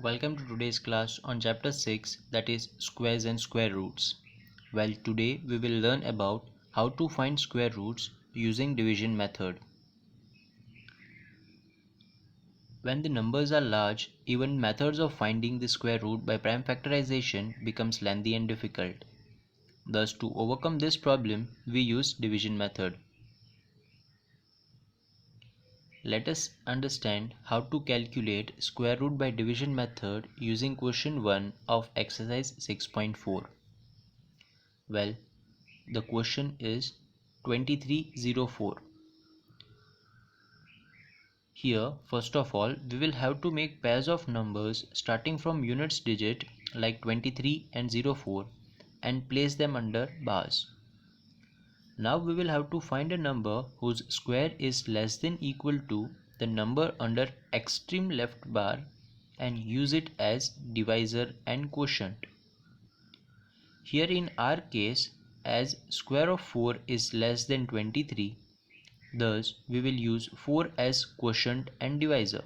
Welcome to today's class on chapter 6, that is squares and square roots. Well, today we will learn about how to find square roots using division method. When the numbers are large, even methods of finding the square root by prime factorization becomes lengthy and difficult. Thus, to overcome this problem, we use division method. Let us understand how to calculate square root by division method using question 1 of exercise 6.4. Well, the question is 2304. Here, first of all, we will have to make pairs of numbers starting from units digit like 23 and 04 and place them under bars. Now we will have to find a number whose square is less than equal to the number under extreme left bar and use it as divisor and quotient. Here in our case, as square of 4 is less than 23, thus we will use 4 as quotient and divisor.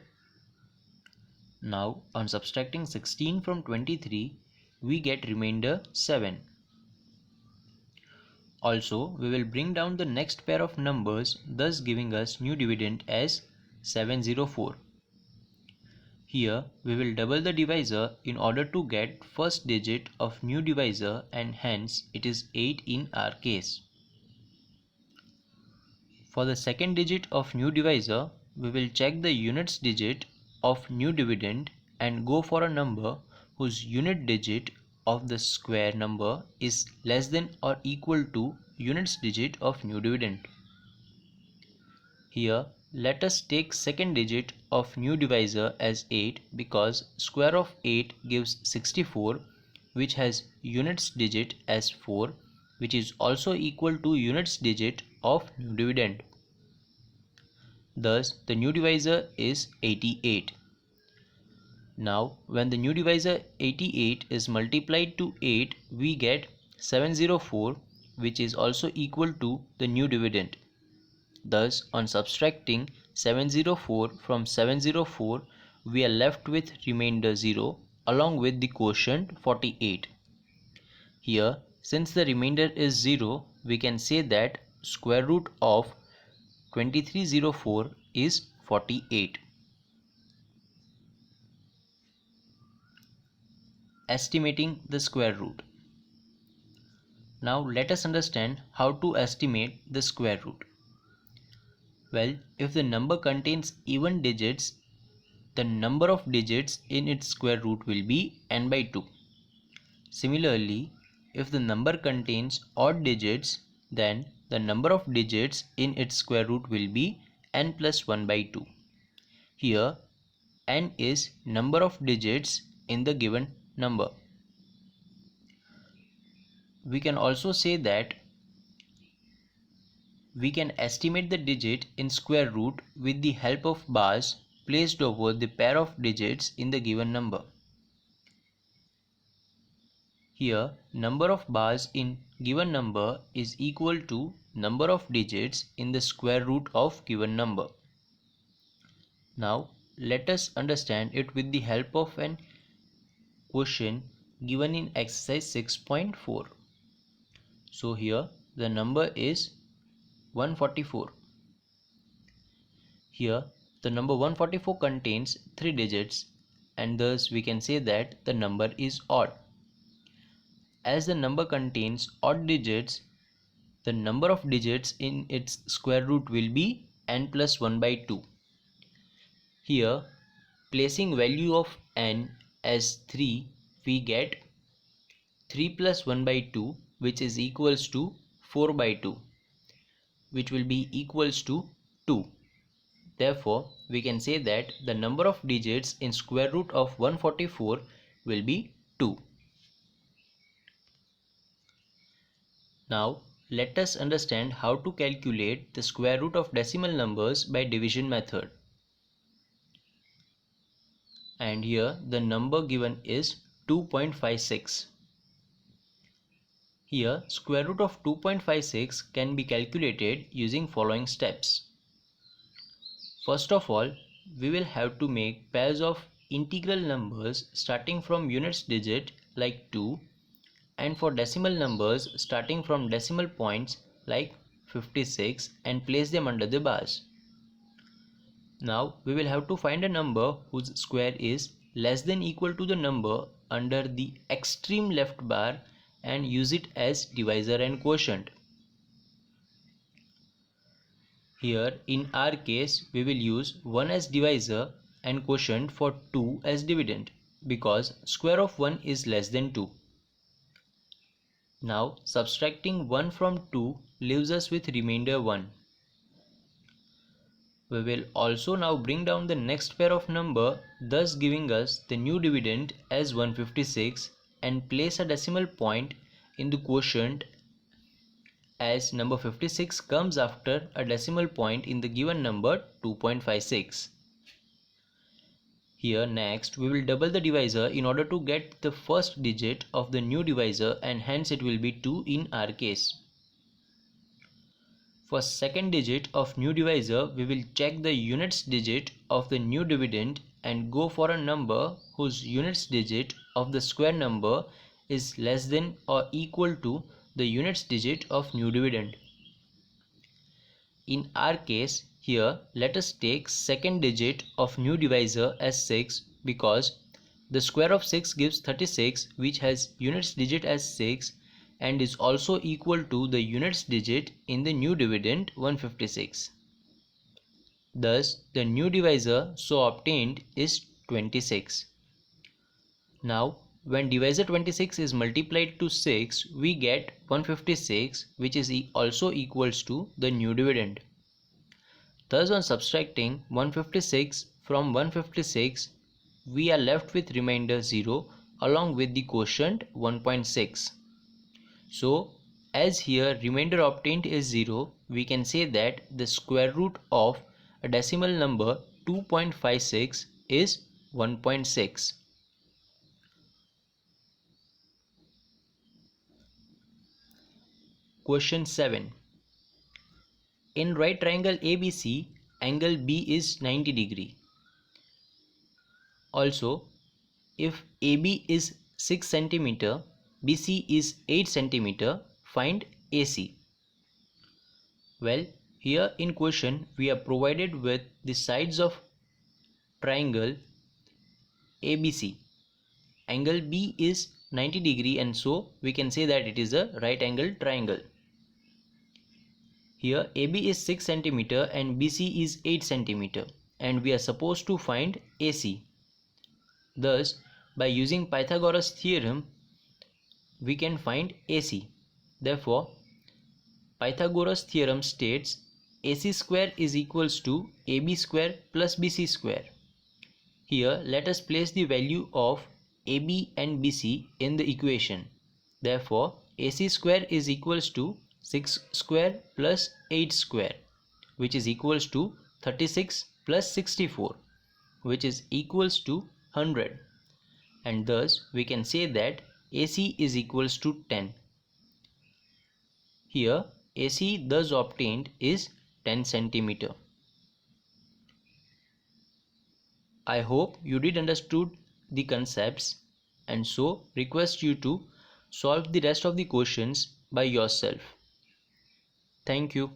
Now on subtracting 16 from 23, we get remainder 7. Also, we will bring down the next pair of numbers, thus giving us new dividend as 704. Here we will double the divisor in order to get first digit of new divisor, and hence it is 8 in our case. For the second digit of new divisor, we will check the units digit of new dividend and go for a number whose unit digit of the square number is less than or equal to units digit of new dividend. Here let us take second digit of new divisor as 8 because square of 8 gives 64, which has units digit as 4, which is also equal to units digit of new dividend. Thus the new divisor is 88. Now when the new divisor 88 is multiplied to 8, we get 704, which is also equal to the new dividend. Thus on subtracting 704 from 704, we are left with remainder 0 along with the quotient 48. Here, since the remainder is 0, we can say that square root of 2304 is 48. Estimating the square root. Now let us understand how to estimate the square root. Well, if the number contains even digits, the number of digits in its square root will be n by 2. Similarly, if the number contains odd digits, then the number of digits in its square root will be n plus 1 by 2. Here, n is number of digits in the given number. We can also say that we can estimate the digit in square root with the help of bars placed over the pair of digits in the given number. Here, number of bars in given number is equal to number of digits in the square root of given number. Now, let us understand it with the help of an question given in exercise 6.4. So here, the number is 144. Here, the number 144 contains 3 digits, and thus we can say that the number is odd. As the number contains odd digits, the number of digits in its square root will be n plus 1 by 2. Here, placing value of n as 3, we get 3 plus 1 by 2, which is equals to 4 by 2, which will be equals to 2. Therefore, we can say that the number of digits in square root of 144 will be 2. Now, let us understand how to calculate the square root of decimal numbers by division method. And here the number given is 2.56. Here, square root of 2.56 can be calculated using following steps. First of all, we will have to make pairs of integral numbers starting from units digit like 2 and for decimal numbers starting from decimal points like 56 and place them under the bars. Now we will have to find a number whose square is less than equal to the number under the extreme left bar and use it as divisor and quotient. Here in our case we will use 1 as divisor and quotient for 2 as dividend because square of 1 is less than 2. Now subtracting 1 from 2 leaves us with remainder 1. We will also now bring down the next pair of number, thus giving us the new dividend as 156 and place a decimal point in the quotient as number 56 comes after a decimal point in the given number 2.56. Here next we will double the divisor in order to get the first digit of the new divisor and hence it will be 2 in our case. For second digit of new divisor, we will check the units digit of the new dividend and go for a number whose units digit of the square number is less than or equal to the units digit of new dividend. In our case here, let us take second digit of new divisor as 6 because the square of 6 gives 36 which has units digit as 6 and is also equal to the units digit in the new dividend 156. Thus, the new divisor so obtained is 26. Now, when divisor 26 is multiplied to 6, we get 156 which is also equals to the new dividend. Thus, on subtracting 156 from 156, we are left with remainder 0 along with the quotient 1.6. So, as here remainder obtained is 0, we can say that the square root of a decimal number 2.56 is 1.6. Question 7. In right triangle ABC, angle B is 90 degree. Also, if AB is 6 cm, BC is 8 cm, find AC. Well, here in question we are provided with the sides of triangle ABC. Angle B is 90 degree and so we can say that it is a right angle triangle. Here AB is 6 cm and BC is 8 cm and we are supposed to find AC. Thus, by using Pythagoras theorem, we can find AC. Therefore, Pythagoras theorem states AC square is equals to AB square plus BC square. Here, let us place the value of AB and BC in the equation. Therefore, AC square is equals to 6 square plus 8 square, which is equals to 36 plus 64, which is equals to 100. And thus, we can say that AC is equals to 10. Here, AC thus obtained is 10 centimeter. I hope you did understood the concepts and so request you to solve the rest of the questions by yourself. Thank you.